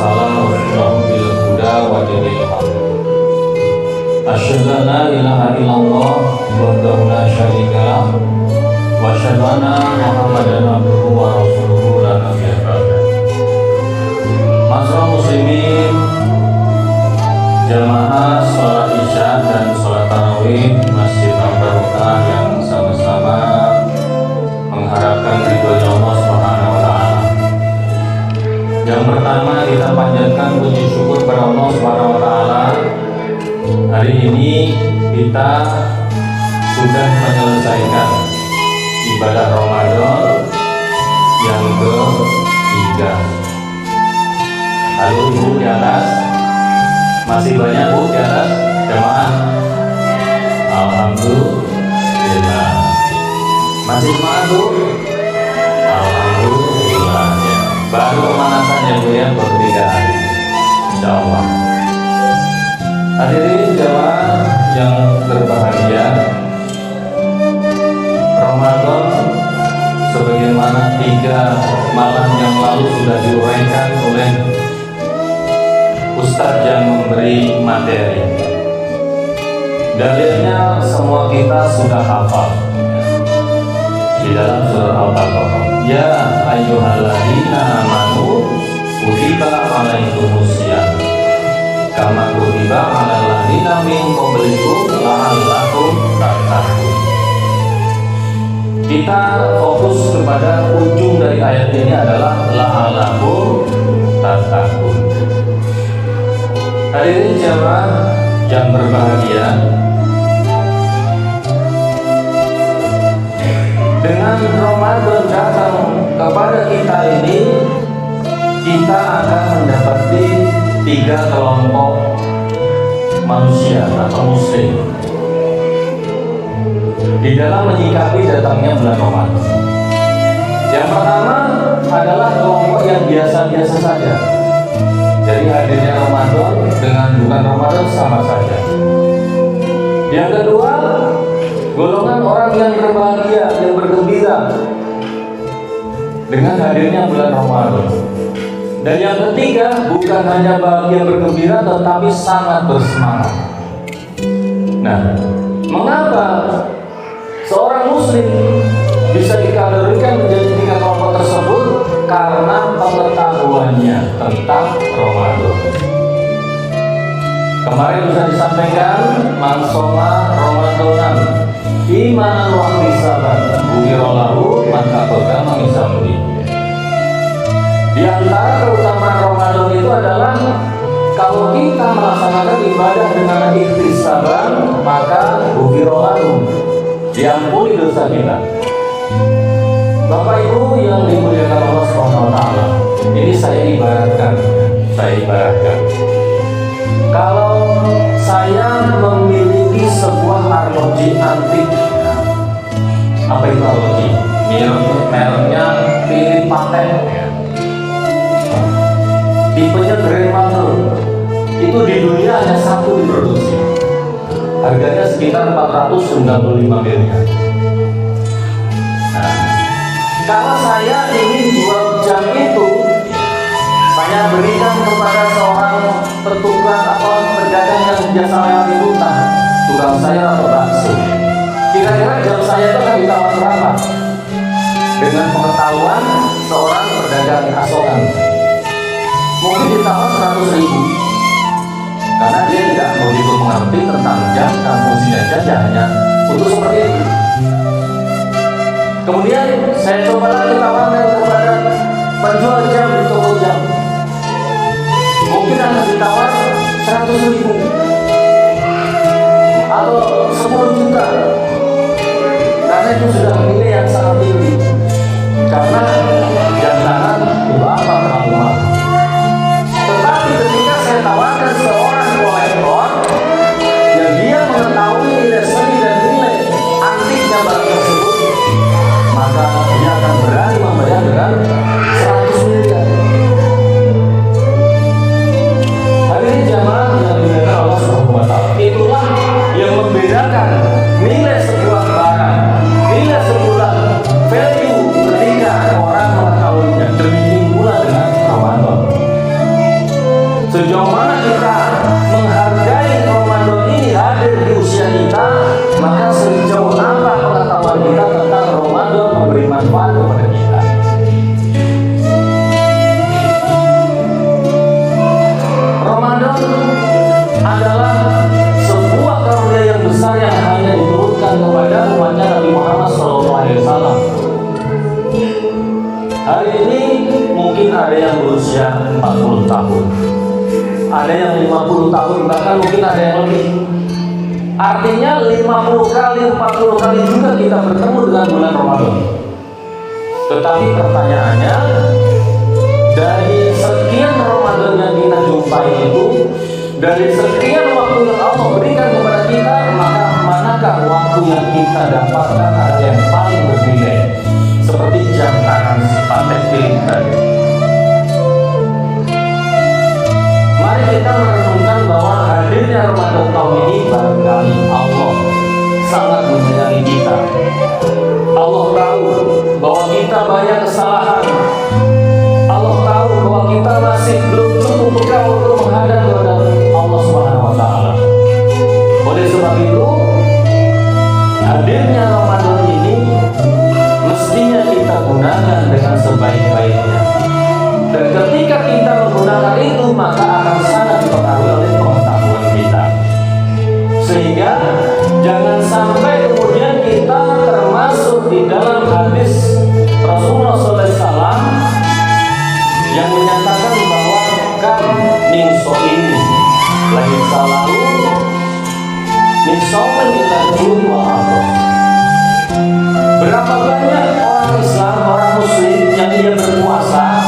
arsalahu rasulahu bil huda wa dinil haq. Asyhadu an la ilaha illallah wahdahu la syarika lah wa asyhadu anna Muhammadan abduhu wa rasuluhu la nabiyya ba'da. Masyaallah muslimin, jamaah sholat isya dan sholat tarawih Masjid Al-Barokah yang sama-sama mengharapkan ridhonya Allah Subhanahu wa Ta'ala. Yang pertama, kita panjatkan puji syukur kepada Allah Subhanahu wa Ta'ala. Hari ini kita sudah menyelesaikan ibadah Ramadan yang ketiga. Lalu ibu di atas, masih banyak bu di atas jamaah. Alhamdulillah. Masih semangat bu? Alhamdulillah ya. Baru pemanasan ya bu ya, baru 3 hari insya Allah. Hadirin jamaah yang berbahagia, Ramadan sebagaimana 3 malam yang lalu sudah diuraikan oleh Ustadz yang memberi materi. Dalilnya semua kita sudah hafal di dalam surah Al-Baqarah. Ya ayyuhalladzina amanu kutiba alaikumusiyam kama kutiba alal ladzina min qablikum la'allakum tattaqun. Kita fokus kepada ujung dari ayat ini adalah la'allakum tattaqun. Hadirin jamaah yang berbahagia, dengan Ramadan datang kepada kita ini, kita akan mendapati 3 kelompok manusia atau muslim di dalam menyikapi datangnya bulan Ramadan. Yang pertama adalah kelompok yang biasa-biasa saja. Jadi hadirnya Ramadan dengan bukan Ramadan sama saja. Yang kedua, golongan orang yang berbahagia, yang bergembira dengan hadirnya bulan Ramadan. Dan yang ketiga, bukan hanya bahagia bergembira, tetapi sangat bersemangat. Nah, mengapa seorang muslim bisa dikategorikan menjadi 3 kelompok tersebut? Karena pengetahuannya tentang Ramadan. Kemarin bisa disampaikan, man shoma Ramadanan imanan wa ihtisaban ghufira lahu ma taqaddama min dzambi. Di antara keutamaan Ramadan itu adalah kalau kita melaksanakan ibadah dengan ihtisaban, maka ghufira lahu, diampuni dosa kita. Bapak Ibu yang dimuliakan Allah Subhanahu wa Ta'ala, ini saya ibaratkan. Kalau saya memiliki sebuah arloji antik, apa itu arloji? Mereknya Philip Patek, tipenya Grandmother. Itu di dunia hanya 1 diproduksi. Harganya sekitar 495 miliar. Kalau saya ingin jual jam itu, saya berikan kepada seorang petukang atau pedagang yang biasa lewat di hutan, tukang sayur atau bakso. Kira-kira jam saya itu akan ditawar berapa? Dengan pengetahuan seorang pedagang asongan, mungkin ditawar 100.000, karena dia tidak begitu mengerti tentang jam dan fungsinya saja, hanya untuk seperti itu. Kemudian saya coba lagi tawarkan kepada penjual jam di toko jam, mungkin akan ditawar 100.000 atau 10 juta, karena itu sudah nilai yang sangat tinggi. Karena jam tangan itu apa terlalu mahal. Tetapi ketika saya tawarkan seorang kolektor yang dia mengetahui nilai seni dan nilai antiknya barang tersebut, maka dia akan berani membayar dengan 100 miliar. Hadirin jamaah yang dimuliakan Allah Subhanahu wa Ta'ala, itulah yang membedakan nilai sebuah barang, nilai sebuah value ketika orang mengetahuinya. Demikian pula dengan berusia 40 tahun. Ada yang 50 tahun, bahkan mungkin ada yang lebih. Artinya 50 kali, 40 kali juga kita bertemu dengan bulan Ramadan. Tetapi pertanyaannya, dari sekian Ramadan yang kita jumpai itu, dari sekian waktu yang Allah berikan kepada kita, maka manakah waktu yang kita dapatkan adalah yang paling berbeda? Seperti jam tangan si Patek Philippe tadi. Mari kita merenungkan bahwa hadirnya Ramadan tahun ini barangkali Allah sangat menyayangi kita. Allah tahu bahwa kita banyak kesalahan. Allah tahu bahwa kita masih belum cukup bekal untuk menghadap kepada Allah Subhanahu wa taala. Oleh sebab itu, hadirnya Ramadan ini mestinya kita gunakan dengan sebaik-baiknya. Dan ketika kita menggunakan itu, maka akan sangat dipengaruhi oleh pengetahuan kita. Sehingga jangan sampai kemudian kita termasuk di dalam hadis Rasulullah SAW yang menyatakan bahwa kam min so'ini lagi salahu min so'in ila juri wa akhir. Berapa banyak orang Islam, orang Muslim yang dia berpuasa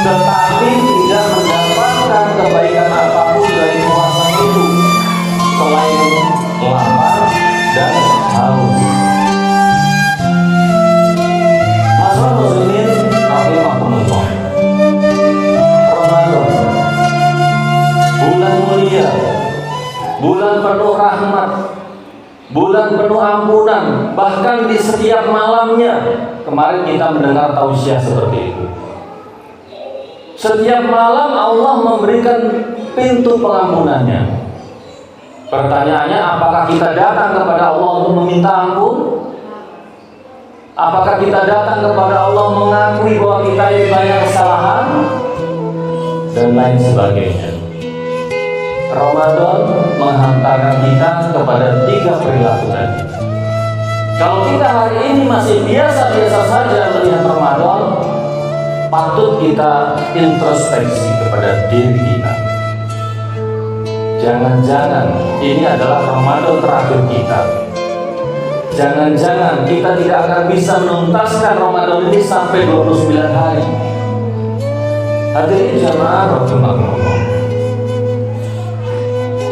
tetapi tidak mendapatkan kebaikan apapun dari puasa itu selain lapar dan haus. Masalah muslimin rahimahumullah. Ramadan, bulan mulia, bulan penuh rahmat, bulan penuh ampunan, bahkan di setiap malamnya. Kemarin kita mendengar tausiah seperti itu. Setiap malam Allah memberikan pintu pengampunannya. Pertanyaannya, apakah kita datang kepada Allah untuk meminta ampun? Apakah kita datang kepada Allah mengakui bahwa kita ini banyak kesalahan? Dan lain sebagainya. Ramadan menghantarkan kita kepada 3 perilaku tadi. Kalau kita hari ini masih biasa-biasa saja melihat Ramadan, patut kita introspeksi kepada diri kita. Jangan-jangan ini adalah Ramadan terakhir kita. Jangan-jangan kita tidak akan bisa menuntaskan Ramadan ini sampai 29 hari. Hadirin jamaah rahimakumullah.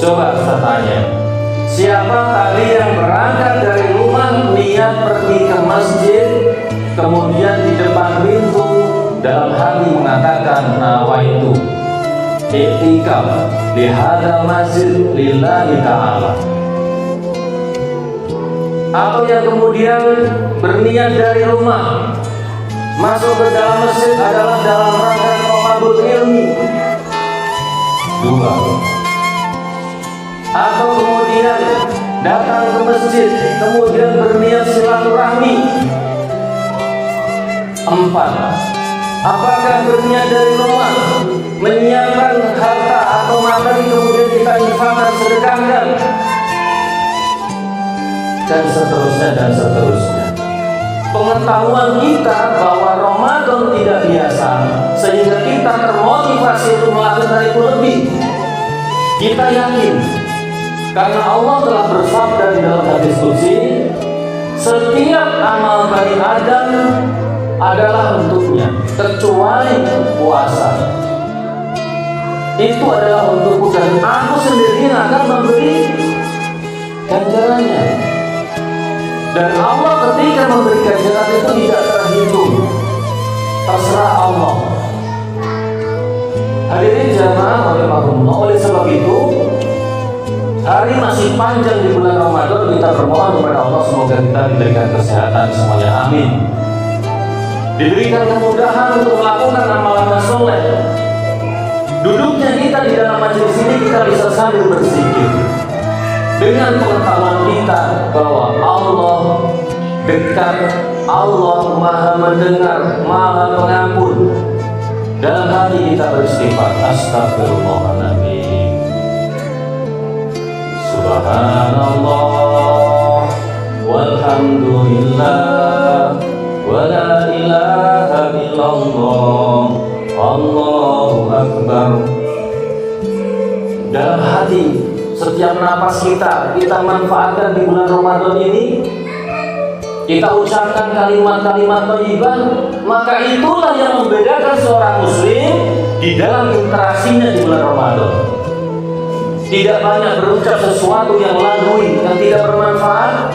Coba saya tanya, siapa tadi yang berangkat dari rumah niat pergi ke masjid, kemudian di depan pintu dalam hati mengatakan nawaitu i'tikaf di hadzal masjid lillahi ta'ala, atau yang kemudian berniat dari rumah masuk ke dalam masjid adalah dalam rangka thalabul ilmi, 2, atau kemudian datang ke masjid kemudian berniat silaturahmi, 4, apakah berniat dari rumah menyiapkan harta atau materi kemudian kita infakkan, sedekahkan, dan seterusnya dan seterusnya. Pengetahuan kita bahwa Ramadan tidak biasa sehingga kita termotivasi untuk melakukan itu lebih. Kita yakin karena Allah telah bersabda di dalam hadis qudsi, setiap amal Bani Adam adalah untuknya kecuali puasa. Itu adalah untukku dan aku sendiri akan memberi ganjarannya. Dan Allah ketika memberi ganjaran itu tidak terhitung, terserah Allah. Hadirin jamaah rahimakumullah, oleh sebab itu hari masih panjang di bulan Ramadan, kita bermohon kepada Allah semoga kita diberikan kesehatan semuanya, amin. Diberikan kemudahan untuk melakukan amalan soleh. Duduknya kita di dalam majelis ini kita bisa sambil berzikir dengan pengetahuan kita bahwa Allah dekat, Allah maha mendengar, maha pengampun. Dalam hati kita beristighfar, astagfirullahaladzim, subhanallah, walhamdulillah, wa la ilaha illallah, Allahu Akbar. Dalam hati, setiap napas kita manfaatkan di bulan Ramadan ini. Kita ucapkan kalimat-kalimat thayyibah, maka itulah yang membedakan seorang muslim di dalam interaksinya di bulan Ramadan. Tidak banyak berucap sesuatu yang lagui, yang tidak bermanfaat,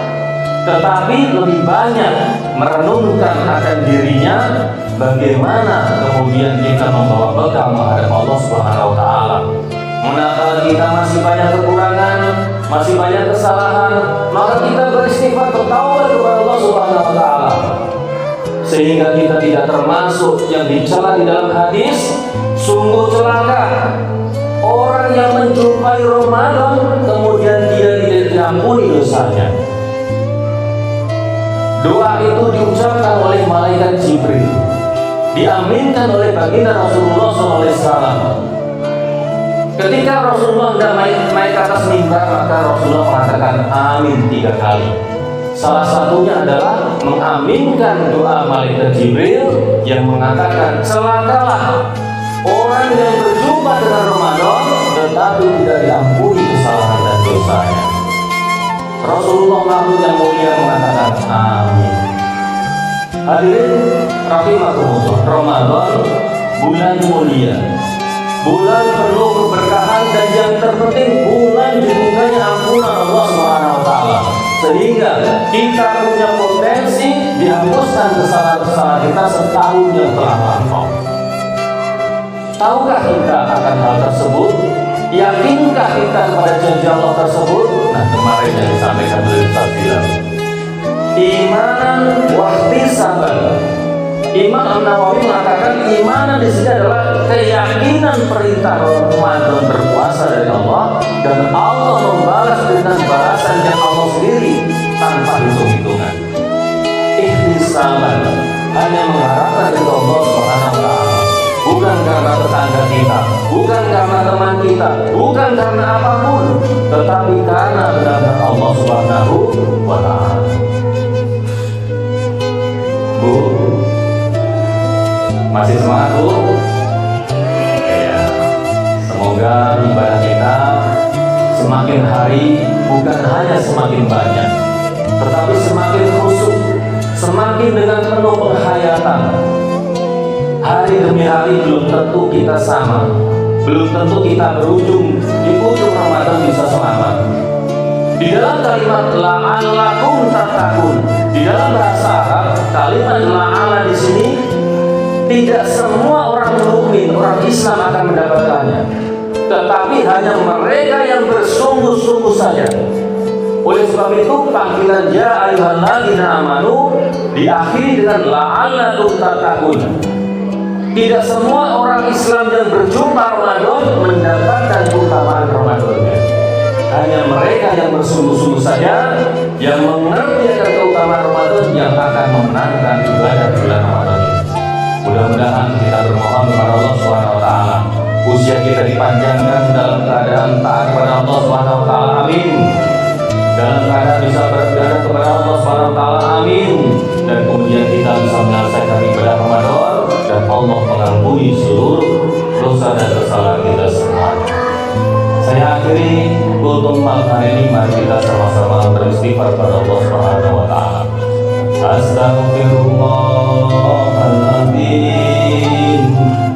tetapi lebih banyak merenungkan akan dirinya, bagaimana kemudian kita membawa bekal menghadap Allah Subhanahu wa taala. Manakala kita masih banyak kekurangan, masih banyak kesalahan, maka kita beristighfar, bertaubat kepada Allah Subhanahu wa taala. Sehingga kita tidak termasuk yang dicela di dalam hadis, sungguh celaka orang yang menjumpai Ramadan kemudian tidak diampuni dosanya. Doa itu diucapkan oleh malaikat Jibril, diaminkan oleh baginda Rasulullah SAW. Ketika Rasulullah hendak naik ke atas mimbar, maka Rasulullah mengatakan amin 3 kali. Salah satunya adalah mengaminkan doa malaikat Jibril yang mengatakan, celakalah orang yang berjumpa dengan Ramadan tetapi tidak diampuni kesalahan dan dosanya. Rasulullah makhluk yang mulia mengatakan amin. Hadirin rahimakumullah, Ramadan bulan mulia, bulan penuh keberkahan, dan yang terpenting bulan dibukanya ampunan Allah Subhanahu wa taala. Sehingga kita punya potensi dihapuskan kesalahan-kesalahan kita setahun yang telah lampau. Tahukah kita akan hal tersebut? Yakinkah kita kepada janji Allah tersebut? Nah, kemarin yang disampaikan oleh Ustaz bilang, imanan wahtisaban. Imam An-Nawawi mengatakan iman di sini adalah keyakinan perintah Ramadan berpuasa dari Allah, dan Allah membalas dengan balasan yang Allah sendiri tanpa hitung-hitungan. Ihtisaban, hanya mengharapkan dari Allah Subhanahu wa taala, bukan karena tetangga kita, bukan karena teman kita, bukan karena apapun, tetapi karena benar-benar Allah Subhanahu wa taala. Bu, masih semangat Bu? Ya. Semoga ibadah kita semakin hari bukan hanya semakin banyak, tetapi semakin khusyuk, semakin dengan penuh penghayatan. Hari demi hari belum tentu kita sama, belum tentu kita di ujung Ramadan bisa selamat. Di dalam kalimat la'allakum tattaqun, di dalam bahasa Arab kalimat la'alla di sini tidak semua orang mukmin, orang Islam akan mendapatkannya, tetapi hanya mereka yang bersungguh-sungguh saja. Oleh sebab itu panggilan ya ayyuhalladzina amanu diakhiri dengan la'allakum tattaqun. Tidak semua orang Islam yang berjumpa Ramadan mendapatkan keutamaan Ramadannya. Hanya mereka yang bersungguh-sungguh saja, yang mengerti akan keutamaan Ramadan, yang akan memenangkan ibadah bulan Ramadan ini. Mudah-mudahan kita bermohon kepada Allah Subhanahu wa taala, usia kita dipanjangkan dalam keadaan taat kepada Allah Subhanahu wa taala. Amin. Dalam keadaan bisa beribadah kepada Allah Subhanahu wa taala. Amin. Dan kemudian kita bisa menyelesaikan ibadah Ramadan dan Allah mengampuni seluruh dosa dan kesalahan kita semuanya. Saya akhiri kultum malam hari ini, mari kita sama-sama beristighfar kepada Allah Subhanahu wa taala. Astaghfirullahaladzim,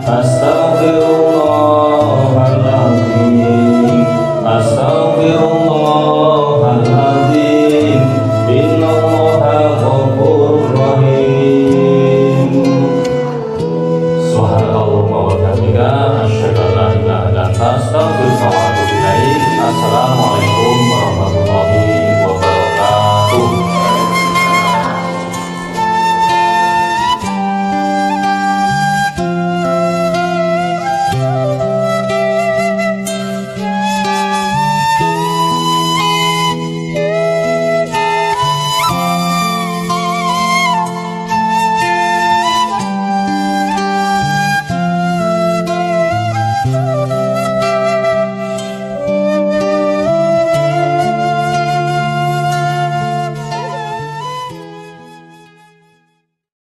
astaghfirullahaladzim, astaghfirullahaladzim, innallaha ghafurur rahim. Subhanallah.